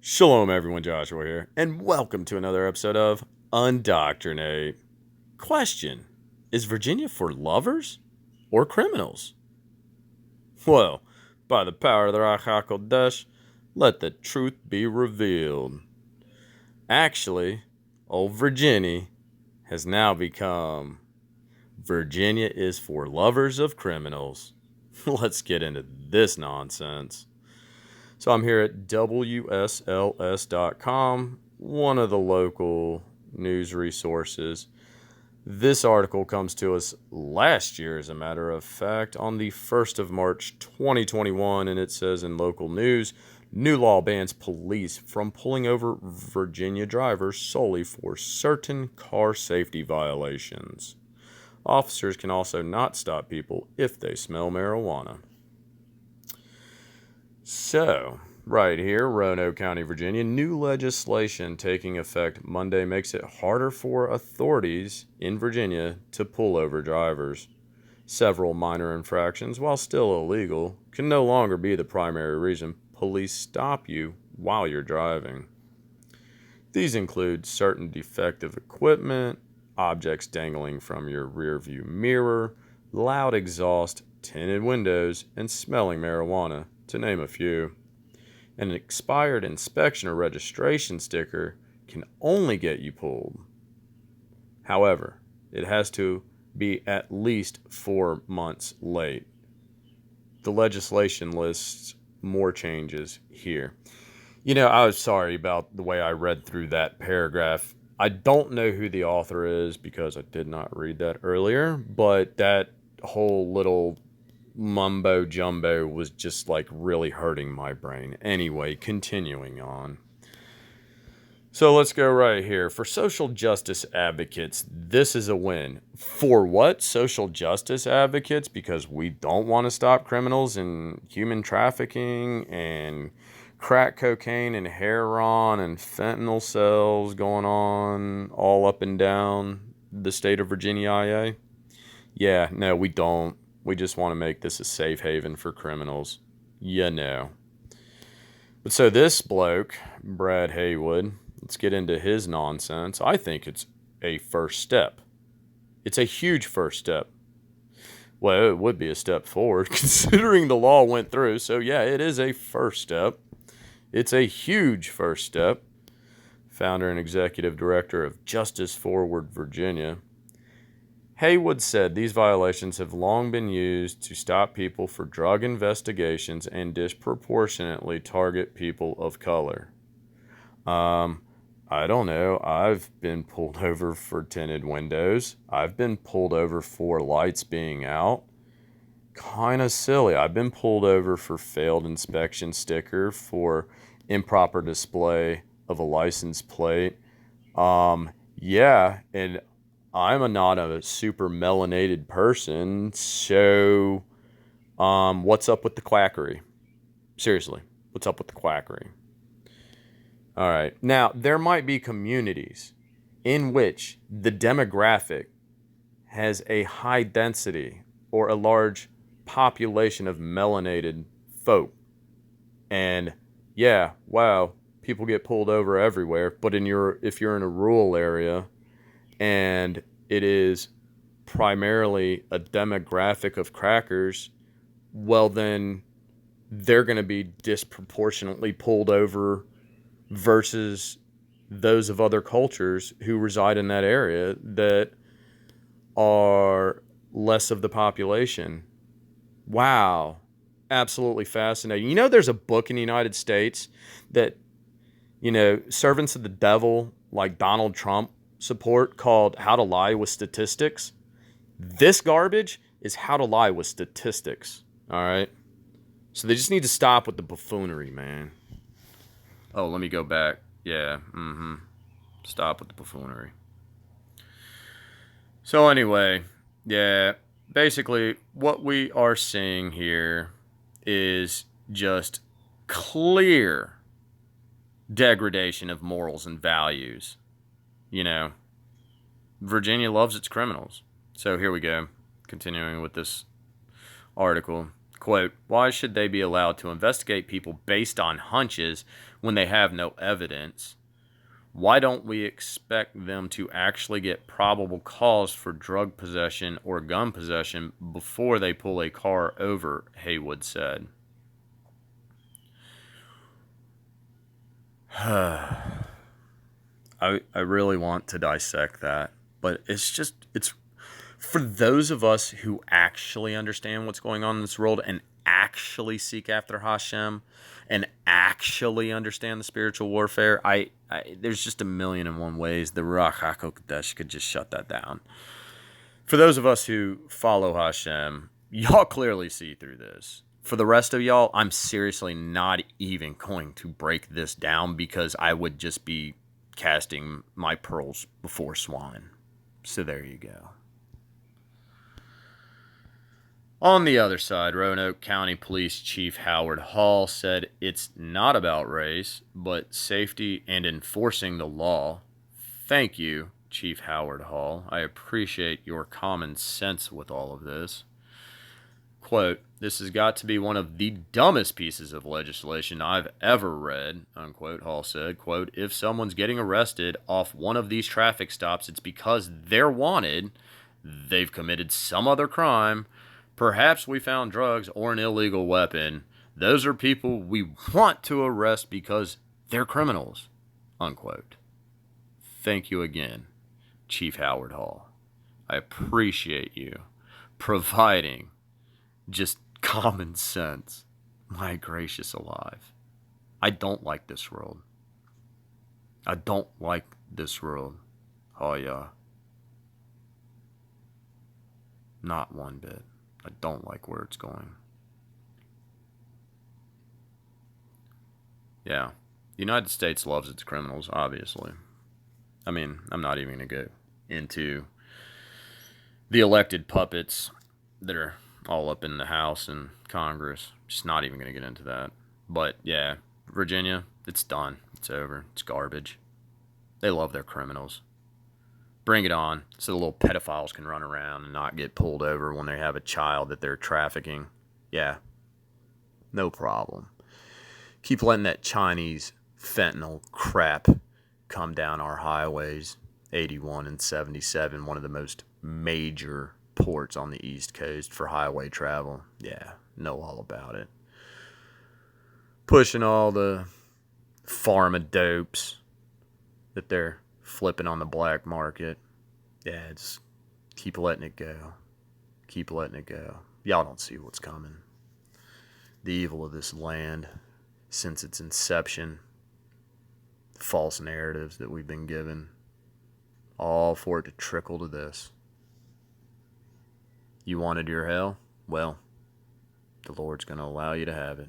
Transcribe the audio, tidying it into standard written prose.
Shalom, everyone. Joshua here, and welcome to another episode of Undoctrinate. Question: is Virginia for lovers or criminals? Well, by the power of the Ruach HaKodesh, let the truth be revealed. Actually, old Virginia has now become Virginia is for lovers of criminals. Let's get into this nonsense. So I'm here at WSLS.com, one of the local news resources. This article comes to us last year, as a matter of fact, on the 1st of March 2021, and it says in local news, new law bans police from pulling over Virginia drivers solely for certain car safety violations. Officers can also not stop people if they smell marijuana. So, right here, Roanoke County, Virginia, new legislation taking effect Monday makes it harder for authorities in Virginia to pull over drivers. Several minor infractions, while still illegal, can no longer be the primary reason police stop you while you're driving. These include certain defective equipment, objects dangling from your rearview mirror, loud exhaust, tinted windows, and smelling marijuana, to name a few. An expired inspection or registration sticker can only get you pulled. However, it has to be at least 4 months late. The legislation lists more changes here. I was sorry about the way I read through that paragraph. I don't know who the author is because I did not read that earlier, but that whole little mumbo jumbo was just like really hurting my brain. Anyway, continuing on. So let's go right here. For social justice advocates, this is a win. For what? Social justice advocates? Because we don't want to stop criminals and human trafficking and crack cocaine and heroin and fentanyl cells going on all up and down the state of Virginia, IA? Yeah, no, we don't. We just want to make this a safe haven for criminals. But so this bloke, Brad Haywood, let's get into his nonsense. I think it's a first step. It's a huge first step. Well, it would be a step forward considering the law went through. So yeah, it is a first step. It's a huge first step. Founder and executive director of Justice Forward Virginia. Haywood said these violations have long been used to stop people for drug investigations and disproportionately target people of color. I don't know. I've been pulled over for tinted windows. I've been pulled over for lights being out. Kind of silly. I've been pulled over for failed inspection sticker, for improper display of a license plate. Yeah, and I'm not a super melanated person, so what's up with the quackery? Seriously, what's up with the quackery? All right. Now, there might be communities in which the demographic has a high density or a large population of melanated folk. And yeah, wow, people get pulled over everywhere, but if you're in a rural area and it is primarily a demographic of crackers, well, then they're going to be disproportionately pulled over versus those of other cultures who reside in that area that are less of the population. Wow. Absolutely fascinating. There's a book in the United States that, servants of the devil like Donald Trump support called How to Lie with Statistics. This garbage is how to lie with statistics. All right. So they just need to stop with the buffoonery, man. Oh, let me go back. Yeah. Stop with the buffoonery. So anyway, yeah. Basically, what we are seeing here is just clear degradation of morals and values. Virginia loves its criminals. So here we go. Continuing with this article. Quote, why should they be allowed to investigate people based on hunches when they have no evidence? Why don't we expect them to actually get probable cause for drug possession or gun possession before they pull a car over, Haywood said. I really want to dissect that, but it's for those of us who actually understand what's going on in this world and actually seek after Hashem and actually understand the spiritual warfare, there's just a million and one ways the Ruach HaKodesh could just shut that down. For those of us who follow Hashem, y'all clearly see through this. For the rest of y'all, I'm seriously not even going to break this down because I would just be casting my pearls before swine. So there you go. On the other side, Roanoke County Police Chief Howard Hall said it's not about race, but safety and enforcing the law. Thank you, Chief Howard Hall. I appreciate your common sense with all of this. Quote, this has got to be one of the dumbest pieces of legislation I've ever read, unquote, Hall said. Quote, if someone's getting arrested off one of these traffic stops, it's because they're wanted, they've committed some other crime, perhaps we found drugs or an illegal weapon. Those are people we want to arrest because they're criminals, unquote. Thank you again, Chief Howard Hall. I appreciate you providing just common sense. My gracious alive. I don't like this world. I don't like this world. Oh, yeah. Not one bit. I don't like where it's going. Yeah. The United States loves its criminals, obviously. I mean, I'm not even going to go into the elected puppets that are all up in the House and Congress. Just not even going to get into that. But yeah, Virginia, it's done. It's over. It's garbage. They love their criminals. Bring it on so the little pedophiles can run around and not get pulled over when they have a child that they're trafficking. Yeah, no problem. Keep letting that Chinese fentanyl crap come down our highways, 81 and 77, one of the most major ports on the East Coast for highway travel. Yeah, know all about it. Pushing all the pharma dopes that they're flipping on the black market. Yeah, just keep letting it go. Keep letting it go. Y'all don't see what's coming. The evil of this land since its inception. False narratives that we've been given. All for it to trickle to this. You wanted your hell? Well, the Lord's going to allow you to have it.